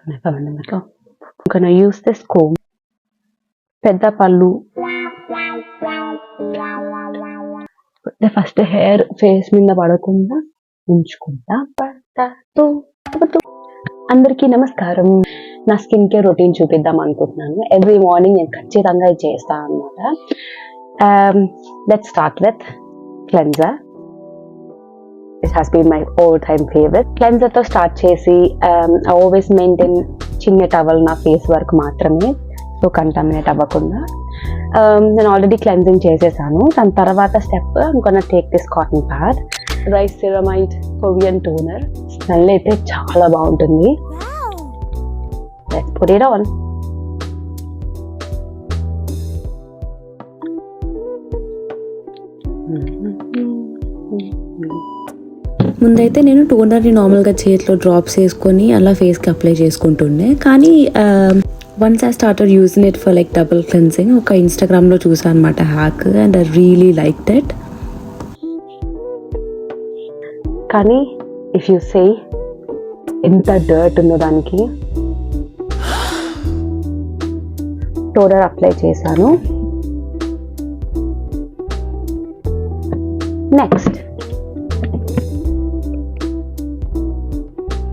I'm gonna use this comb. పెద్ద పళ్ళు first hair face మీద పడకుండా ఉంచుకుంటా. అందరికీ నమస్కారం. నా స్కిన్ కేర్ రొటీన్ చూపిద్దాం అనుకుంటున్నాను. ఎవ్రీ మార్నింగ్ నేను ఖచ్చితంగా ఇది చేస్తాను అనమాట. Let's start with cleanser. It has been my all-time favorite. Cleanser తో స్టార్ట్ చేసి I always maintain చిన్న టవల్ నా ఫేస్ వర్క్ మాత్రమే, సో కంటామినేట్ అవ్వకుండా. నేను ఆల్రెడీ క్లెన్జింగ్ చేసేసాను. దాని తర్వాత step I'm gonna take this cotton pad, rice ceramide Korean toner. Smell అయితే చాలా బాగుంటుంది. Let's put it on. ముందైతే నేను టోనర్ని నార్మల్గా చేతిలో డ్రాప్స్ వేసుకొని అలా ఫేస్కి అప్లై చేసుకుంటుండే. కానీ once I started using it for like double cleansing ఒక ఇన్స్టాగ్రామ్లో చూసాను అనమాట hack, and I really like that. కానీ ఇఫ్ యూ సే ఎంత డర్ట్ ఉందో దానికి. టోనర్ అప్లై చేశాను. నెక్స్ట్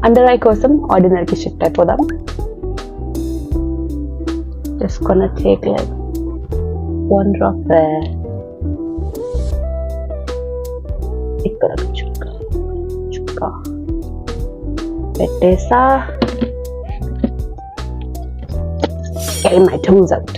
అండర్ ఐ కోసం ఆర్డినరీకి షిఫ్ట్ అయిపోదాం. Just gonna take like one drop there. ఇక్కడ చుక్క పెట్టేసా. Get my toes out.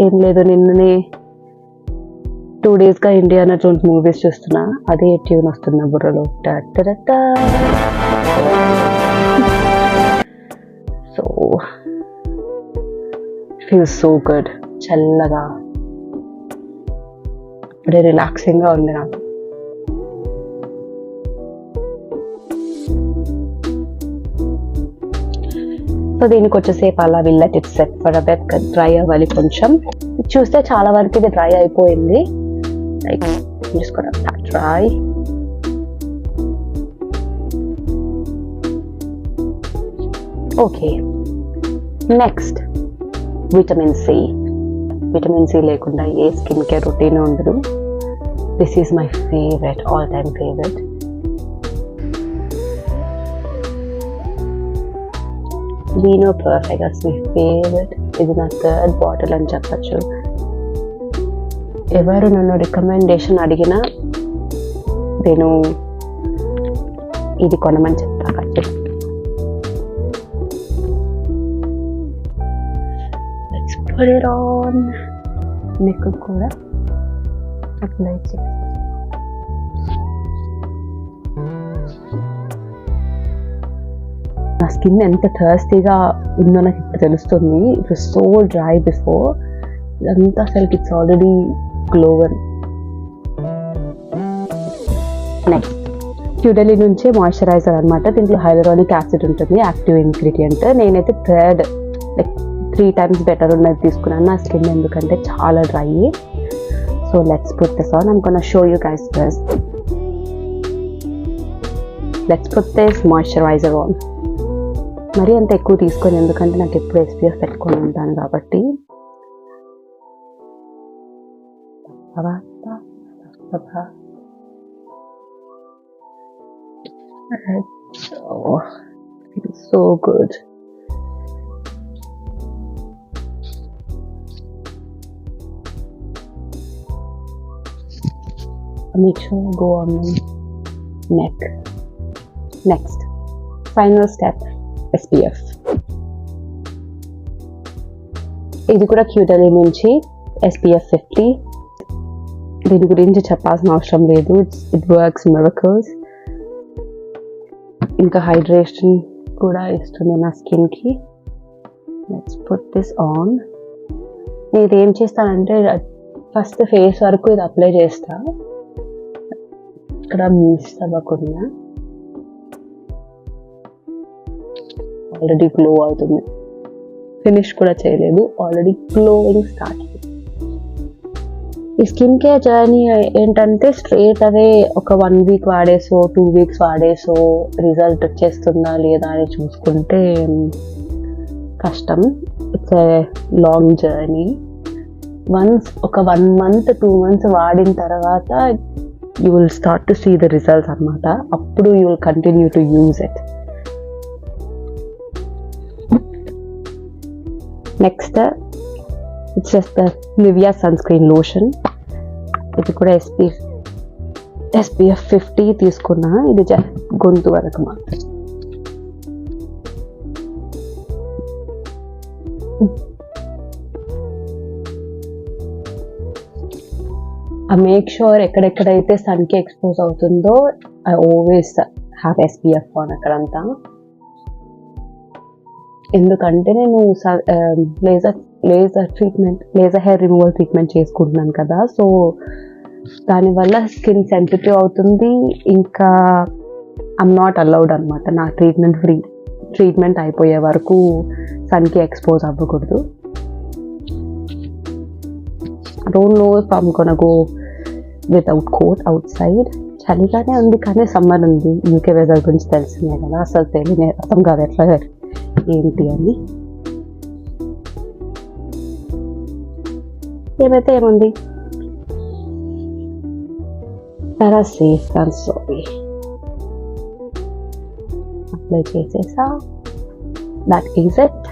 ఏం లేదు, నిన్ననే 2 daysగా ఇండియానా జోన్స్ మూవీస్ చూస్తున్నా. అదే ట్యూన్ వస్తున్నా బుర్రలో. So feels so good. చల్లగా అప్పుడే రిలాక్సింగ్గా ఉంది నాకు. సో దీనికి వచ్చేసేపు అలా Willett it set for abet dry అవ్వాలి కొంచెం. చూస్తే చాలా వరకు ఇది డ్రై అయిపోయింది. లైక్ చూసుకున్నా dry. Okay, next vitamin C. Vitamin C లేకుండా ఏ స్కిన్ కేర్ రొటీన్ ఉండదు. This is my favourite, all time favourite. Aveeno perfect, that's my favourite. ఇది నా 3rd బాటిల్ అని చెప్పచ్చు. ఎవరు నన్ను రికమెండేషన్ అడిగినా నేను ఇది కొనమని చెప్తా ఖచ్చితంగా. Let's put it on. Neck కూడా అప్లై చేస్తాను. నా స్కిన్ ఎంత థర్స్టీగా ఉందో నాకు ఇప్పుడు తెలుస్తుంది. It was so dry before. ఇదంతా అసలు ఇట్స్ ఆల్రెడీ గ్లోవర్. నెక్స్ట్ క్యూడెలీ నుంచే మాయిశ్చరైజర్ అనమాట. దీంట్లో హైలరానిక్ యాసిడ్ ఉంటుంది, యాక్టివ్ ఇంగ్రీడియంట్. నేనైతే 3 times బెటర్ ఉన్నది తీసుకున్నాను నా స్కిన్, ఎందుకంటే చాలా dry. So let's put this on. I'm gonna show you guys first. Let's put this moisturiser on. మరీ అంత ఎక్కువ తీసుకొని, ఎందుకంటే నాకు ఎప్పుడు SPF పెట్టుకొని ఉంటాను కాబట్టి. So good. Make sure you go on the neck. Next, final step, SPF. ఇది కూడా క్యూడెలీ నుంచి SPF 50. దీని గురించి చెప్పాల్సిన అవసరం లేదు. It works miracles. ఇంకా హైడ్రేషన్ కూడా ఇస్తుంది నా స్కిన్కి. Let's put this on. నేను ఇది ఏం చేస్తానంటే ఫస్ట్ ఫేస్ వరకు ఇది అప్లై చేస్తా, ఇక్కడ మిస్ అవ్వకుండా. ఆల్రెడీ గ్లో అవుతుంది ఫినిష్ కూడా చేయలేదు, ఆల్రెడీ గ్లోయింగ్ స్టార్ట్. ఈ స్కిన్ కేర్ జర్నీ ఏంటంటే స్ట్రేట్ అవే ఒక 1 వీక్ వాడేసో 2 వీక్స్ వాడేసో రిజల్ట్ వచ్చేస్తుందా లేదా అని చూసుకుంటే కష్టం. It's a long journey. Once ఒక 1 month 2 months వాడిన తర్వాత you will start to see the results అనమాట. అప్పుడు you will continue to use it. Next it's just the Nivea sunscreen lotion. ఇది కూడా SPF 50 తీసుకున్నా. ఇది జస్ట్ గొంతు వరకు మాత్రం. ఐ మేక్ షూర్ ఎక్కడెక్కడైతే సన్కి ఎక్స్పోజ్ అవుతుందో I always have SPF on అక్కడంతా. ఎందుకంటే నేను లేజర్ హెయిర్ రిమూవల్ ట్రీట్మెంట్ చేసుకుంటున్నాను కదా, సో దానివల్ల స్కిన్ సెన్సిటివ్ అవుతుంది. ఇంకా ఐఎమ్ నాట్ అలౌడ్ అనమాట. నా ట్రీట్మెంట్ అయిపోయే వరకు సన్కి ఎక్స్పోజ్ అవ్వకూడదు. I don't know if I'm gonna go without coat outside. చలిగానే ఉంది కానీ సమ్మర్ ఉంది. యూకే వెదర్ గురించి తెలిసిందే కదా, అసలు అర్థం కాదు ఎట్లా ఏంటి అని. ఏమైతే ఏముంది, సేఫ్ అండ్ సారీ అప్లై చేసేసా. That is it.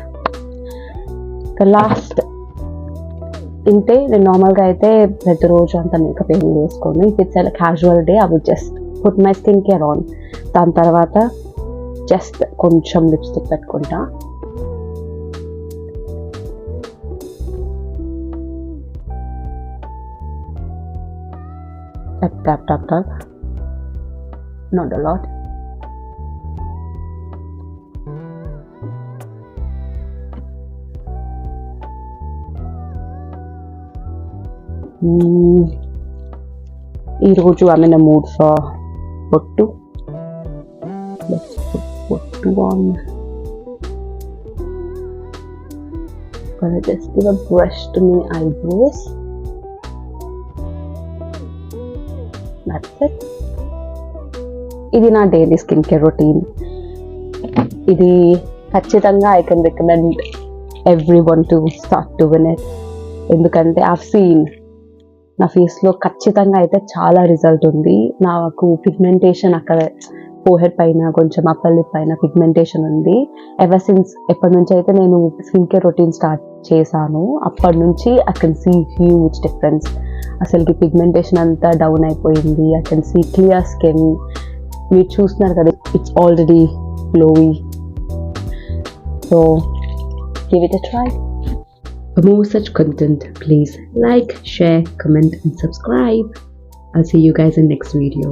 లాస్ట్ ఇంతే. నేను నార్మల్గా అయితే ప్రతిరోజు అంత మేకప్ ఏం వేసుకోను. If it's casual day I would just put my skin care on. దాని తర్వాత జస్ట్ కొంచెం లిప్స్టిక్ పెట్టుకుంటా. tap. Not a lot. ఈరోజు I'm in a mood for bottu. Let's put bottu on. Gonna just give a brush to my eyebrows. That's it. ఇది నా daily skin care routine. ఇది ఖచ్చితంగా I can recommend everyone to start doing it. ఎందుకంటే I've seen నా ఫేస్లో ఖచ్చితంగా అయితే చాలా రిజల్ట్ ఉంది. నాకు పిగ్మెంటేషన్ అక్కడ ఫోర్హెడ్ పైన కొంచెం అప్పర్ లిప్ పైన పిగ్మెంటేషన్ ఉంది. ఎవర్ సిన్స్ ఎప్పటి నుంచి అయితే నేను స్కిన్ కేర్ రొటీన్ స్టార్ట్ చేశాను అప్పటి నుంచి I can see huge difference. అసలుకి పిగ్మెంటేషన్ అంతా డౌన్ అయిపోయింది. I can see clear skin. మీరు చూస్తున్నారు కదా, it's already glowy. So give it a try. For more such content, please like, share, comment and subscribe. I'll see you guys in next video.